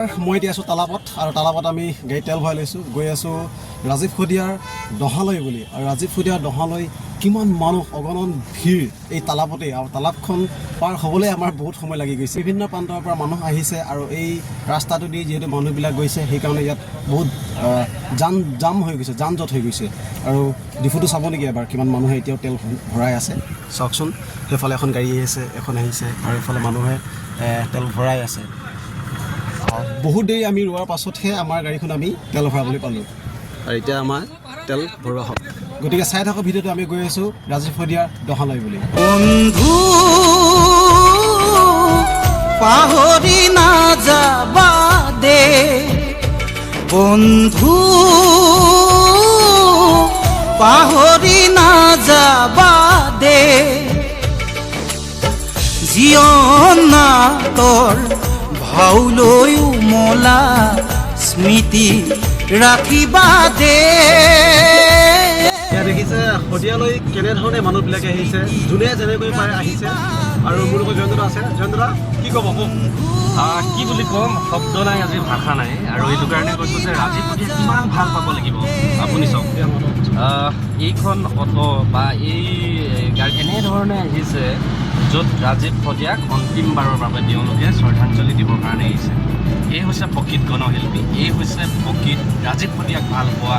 মই এতিয়া আছোঁ তালাপত আৰু তালাপত আমি গাড়ীত তেল ভৰাই লৈছোঁ গৈ আছোঁ ৰাজীৱ শদিয়াৰ দহালৈ বুলি আৰু ৰাজীৱ শদিয়াৰ দহালৈ কিমান মানুহ অগণন ভিৰ এই তালাপতেই আৰু তালাপখন পাৰ হ'বলৈ আমাৰ বহুত সময় লাগি গৈছে বিভিন্ন প্ৰান্তৰ পৰা মানুহ আহিছে আৰু এই ৰাস্তাটো দি যিহেতু মানুহবিলাক গৈছে সেইকাৰণে ইয়াত বহুত জাম হৈ গৈছে যান জঁট হৈ গৈছে আৰু ডিফুটো চাব নেকি এবাৰ কিমান মানুহে এতিয়াও তেল ভৰাই আছে চাওকচোন সেইফালে এখন গাড়ী আহিছে এখন আহিছে আৰু এইফালে মানুহে তেল ভৰাই আছে বহুত দেৰি আমি ৰোৱাৰ পাছতহে আমাৰ গাড়ীখন আমি তেল ভৰাবলৈ পালোঁ আৰু এতিয়া আমাৰ তেল ভৰোৱা হ'ল গতিকে চাই থকা ভিডিঅ'টো আমি গৈ আছোঁ ৰাজীৱ শদিয়াৰ দহালৈ বুলি বন্ধু পাহৰি নাযাবা দে বন্ধু পাহৰি নাযাবা দে জীৱনৰ ভাউলৈ উমলা স্মৃতি ৰাখিবা দে এতিয়া দেখিছে শদিয়ালৈ কেনেধৰণে মানুহবিলাকে আহিছে যোনে যেনেকৈ পাৰে আহিছে আৰু মোৰ লগত জয়ন্ত আছে জয়ন্ত কি ক'ব কওক কি বুলি ক'ম শব্দ নাই আজি ভাষা নাই আৰু এইটো কাৰণে কৈছোঁ যে ৰাজীৱ শদিয়া কিমান ভাল পাব লাগিব আপুনি চাওক এইখন অটো বা এই গাড়ী এনেধৰণে আহিছে য'ত ৰাজীৱ শদিয়াক অন্তিমবাৰৰ বাবে তেওঁলোকে শ্ৰদ্ধাঞ্জলি দিবৰ কাৰণে আহিছে এই হৈছে প্ৰকৃত গণশিল্পী এই হৈছে প্ৰকৃত ৰাজীৱ শদিয়াক ভাল পোৱা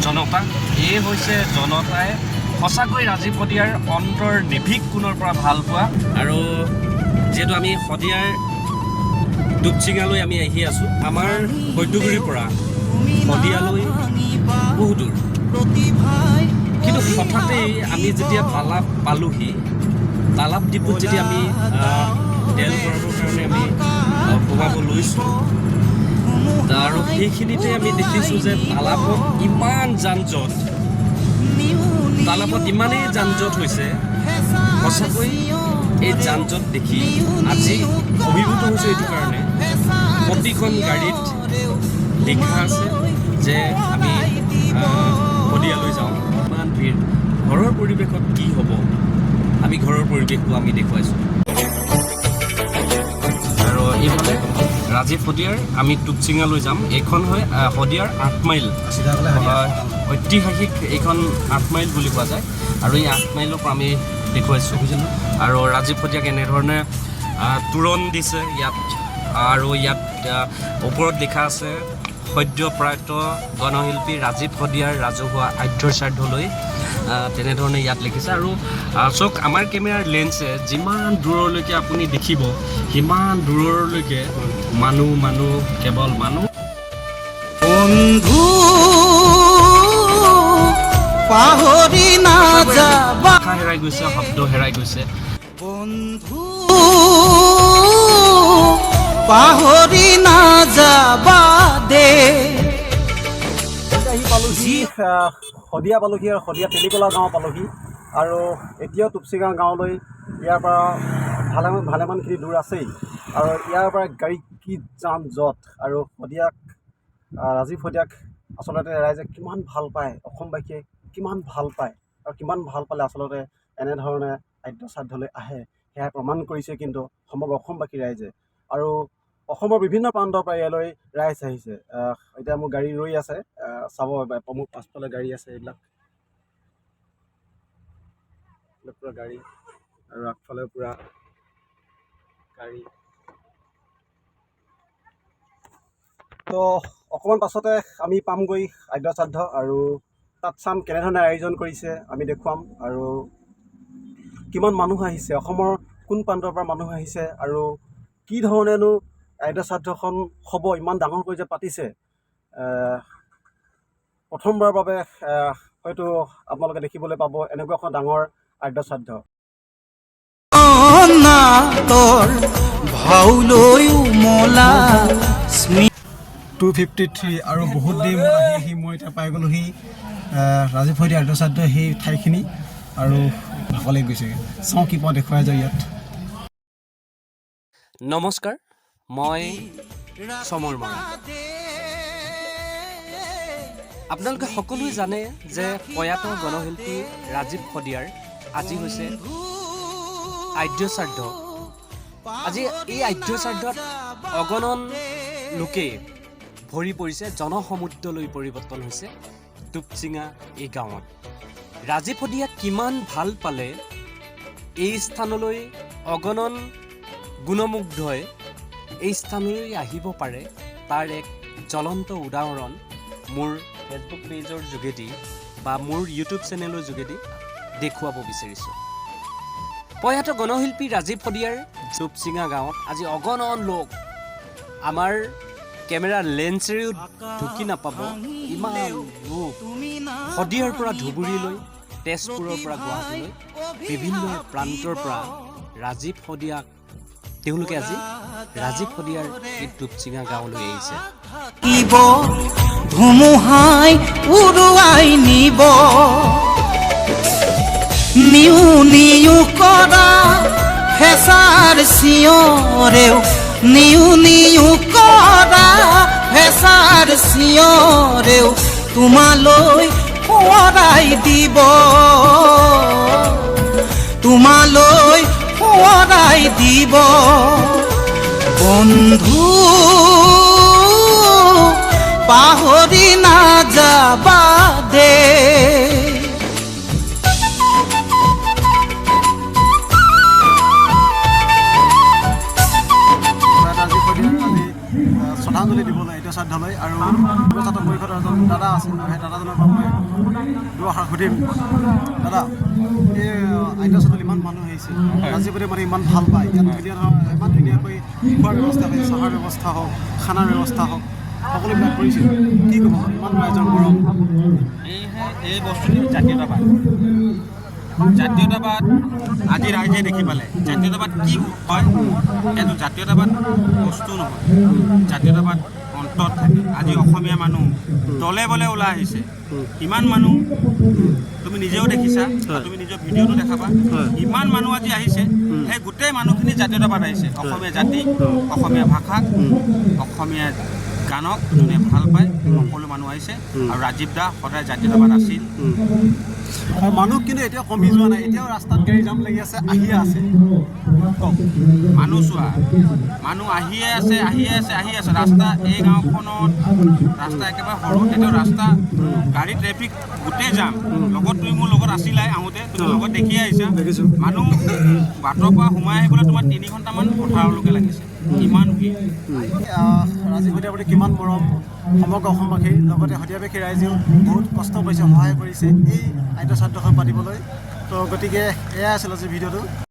জনতা এই হৈছে জনতাই সঁচাকৈ ৰাজীৱ শদিয়াৰ অন্তৰ নিভিক কোণৰ পৰা ভাল পোৱা আৰু যিহেতু আমি শদিয়াৰ দুপচিঙালৈ আমি আহি আছোঁ আমাৰ বৈদ্যগুৰিৰ পৰা শদিয়ালৈ বহু দূৰ কিন্তু হঠাতেই আমি যেতিয়া তালাপ পালোহি তালাপ ডিপুত যেতিয়া আমি তেল ভৰাবৰ কাৰণে আমি সোমাব লৈছোঁ আৰু সেইখিনিতে আমি দেখিছোঁ যে তালাপত ইমান যান জঁট তালাপত ইমানেই যান জঁট হৈছে সঁচাকৈ এই যান জঁট দেখি আজি অভিভূত হৈছে এইটো কাৰণে প্ৰতিখন গাড়ীত লিখা আছে যে আমি শদিয়ালৈ যাওঁ ইমান ভিৰ ঘৰৰ পৰিৱেশত কি হ'ব আমি ঘৰৰ পৰিৱেশটো আমি দেখুৱাইছোঁ আৰু এইফালে ৰাজীৱ শদিয়াৰ আমি টুকচিঙালৈ যাম এইখন হয় শদিয়াৰ 8 মাইল ঐতিহাসিক এইখন 8 মাইল বুলি কোৱা যায় আৰু এই 8 মাইলৰ পৰা আমি দেখুৱাইছোঁ আৰু ৰাজীৱ শদিয়াক এনেধৰণে তোৰণ দিছে ইয়াত আৰু ইয়াত ওপৰত লিখা আছে সদ্যপ্ৰয়াত গণশিল্পী ৰাজীৱ শদিয়াৰ ৰাজহুৱা আদ্যশ্ৰাদ্ধলৈ তেনেধৰণে ইয়াত লিখিছে আৰু চাওক আমাৰ কেমেৰাৰ লেন্সে যিমান দূৰলৈকে আপুনি দেখিব সিমান দূৰলৈকে মানুহ কেৱল মানুহ বন্ধু পাহৰি নাযাবা ভাষা হেৰাই গৈছে শব্দ হেৰাই গৈছে বন্ধু পাহৰি নাযাবা দে আহি পালোহি শদিয়া পালোহি আৰু শদিয়া তেলিকলা গাঁও পালোহি আৰু এতিয়াও টুপচিঙা গাঁৱলৈ ইয়াৰ পৰা ভালেমানখিনি দূৰ আছেই আৰু ইয়াৰ পৰা গাড়ী কি যান জঁট আৰু শদিয়াক ৰাজীৱ শদিয়াক আচলতে ৰাইজে কিমান ভাল পায় অসমবাসীয়ে কিমান ভাল পায় আৰু কিমান ভাল পালে আচলতে এনেধৰণে আদ্যশ্ৰাদ্ধলৈ আহে সেয়া প্ৰমাণ কৰিছে কিন্তু সমগ্ৰ অসমবাসী ৰাইজে আৰু অসমৰ বিভিন্ন প্ৰান্তৰ পৰা ইয়ালৈ ৰাইজ আহিছে এতিয়া মোৰ গাড়ী ৰৈ আছে চাব মোৰ পাছফালে গাড়ী আছে এইবিলাক পূৰা গাড়ী আৰু আগফালে পূৰা গাড়ী তো অকণমান পাছতে আমি পামগৈ আদ্যশ্ৰাদ্ধ আৰু তাত চাম কেনেধৰণে আয়োজন কৰিছে আমি দেখুৱাম আৰু কিমান মানুহ আহিছে অসমৰ কোন প্ৰান্তৰ পৰা মানুহ আহিছে আৰু কি ধৰণেনো আদ্যশ্ৰাদ্ধখন হ'ব ইমান ডাঙৰকৈ যে পাতিছে প্ৰথমবাৰৰ বাবে হয়তো আপোনালোকে দেখিবলৈ পাব এনেকুৱা এখন ডাঙৰ আদ্যশ্ৰাদ্ধ ভাউলৈ উমলা 253 আৰু বহুত দেৰি মূৰত আহি মই এতিয়া পাই গ'লোহি ৰাজীৱ শদিয়া আদ্যশ্ৰাদ্ধ সেই ঠাইখিনি আৰু ভাগলৈ গৈছেগৈ চাওঁ কি পাওঁ দেখুৱাই যায় ইয়াত নমস্কাৰ মই চমৰ মৰা আপোনালোকে সকলোৱে জানে যে প্ৰয়াত গণশিল্পী ৰাজীৱ শদিয়াৰ আজি হৈছে আদ্যশ্ৰাদ্ধ। আজি এই আদ্যশ্ৰাদ্ধত অগণন লোকে ভৰি পৰিছে, জনসমুদ্ৰলৈ পৰিৱৰ্তন হৈছে টুপচিঙা এই গাঁৱত। ৰাজীৱ শদিয়াক কিমান ভাল পালে এই স্থানলৈ অগণন গুণমুগ্ধই এই স্থানলৈ আহিব পাৰে, তাৰ এক জ্বলন্ত উদাহৰণ মোৰ ফেচবুক পেজৰ যোগেদি বা মোৰ ইউটিউব চেনেলৰ যোগেদি দেখুৱাব বিচাৰিছোঁ। প্ৰয়াত গণশিল্পী ৰাজীৱ শদিয়াৰ টুপচিঙা গাঁৱত আজি অগণন লোক আমাৰ কেমেৰাৰ লেন্সেৰেও ঢুকি নাপাব ইমান লোক শদিয়াৰ পৰা ধুবুৰীলৈ, তেজপুৰৰ পৰা গুৱাহাটীলৈ, বিভিন্ন প্ৰান্তৰ পৰা ৰাজীৱ শদিয়াক তেওঁলোকে আজি ৰাজীৱ শদিয়াৰ এই টুপচিঙা গাঁৱলৈ আহিছে। থাকিব ধুমুহাই উৰুৱাই নিব, নিউ নিউ কৰা হেঁচাৰ চিঞৰেও, নিউ নিউ কৰা হেঁচাৰ চিঞৰেও তোমালৈ সোঁৱৰাই দিব, তোমালৈ সোঁৱৰাই দিব। বন্ধু পাহৰি নাযাবা দে। ৰাজীৱ শদিয়াৰ আজি শ্ৰদ্ধাঞ্জলি দিবলৈ এতিয়া শ্ৰাদ্ধালয় আৰু ছাত্ৰ পৰিষদৰ এজন দাদা আছে, আৰু সেই দাদাজনৰ পৰা মই দুআষাৰ সুধিম। দাদা, এই আদ্যশ্ৰাদ্ধত ইমান মানুহ আহিছে, ৰাজীৱ শদিয়াক মানে ইমান ভাল পায়, ইয়াত ধুনীয়া ধৰণৰ ইমান ধুনীয়াকৈ খোৱাৰ ব্যৱস্থা হৈছে, চাহৰ ব্যৱস্থা হওক, খানাৰ ব্যৱস্থা হওক, সকলোবিলাক কৰিছে। কি ক'ব ইমান ৰাইজৰ গৌৰৱ? এই বস্তুটো জাতীয়তাবাদ। জাতীয়তাবাদ আজি ৰাইজে দেখি পালে। জাতীয়তাবাদ কি হয়? এইটো জাতীয়তাবাদ বস্তু নহয়, জাতীয়তাবাদ অন্তত থাকে। আজি অসমীয়া মানুহ দলে বলে ওলাই আহিছে, ইমান মানুহ তুমি নিজেও দেখিছা, তুমি নিজৰ ভিডিঅ'টো দেখাবা, ইমান মানুহ আজি আহিছে। সেই গোটেই মানুহখিনি জাতীয়তাবাদ আহিছে। অসমীয়া জাতি, অসমীয়া ভাষাক, অসমীয়া গানক যোনে ভাল পায় সকলো মানুহ আহিছে। আৰু ৰাজীৱ দা সদায় জাতীয়তাবাদ আছিল। আৰু মানুহ কিন্তু এতিয়াও কমি যোৱা নাই, এতিয়াও ৰাস্তাত গাড়ী জাম লাগি আছে, আহিয়ে আছে। কওক, মানুহ চোৱা, মানুহ আহিয়ে আছে, আহিয়ে আছে, আহি আছে। ৰাস্তা এই গাঁওখনত ৰাস্তা একেবাৰে সৰু, এতিয়াও ৰাস্তা গাড়ী ট্ৰেফিক গোটেই যাম। লগত তুমি মোৰ লগত আছিলাই আহোঁতে, তুমি লগত দেখিয়ে আহিছা। মানুহ বাটৰ পৰা সোমাই আহিবলৈ তোমাৰ 3 ঘণ্টামান পথাৰলৈকে লাগিছে, ইমান ভিৰ। ৰাজীৱ শদিয়াৰ প্ৰতি কিমান মৰম সমগ্ৰ অসমবাসীৰ, লগতে শদিয়াবাসী ৰাইজেও বহুত কষ্ট পাইছে, সহায় কৰিছে এই আদ্য শ্ৰাদ্ধখন পাতিবলৈ। তো গতিকে এয়াই আছিল আজি ভিডিঅ'টো।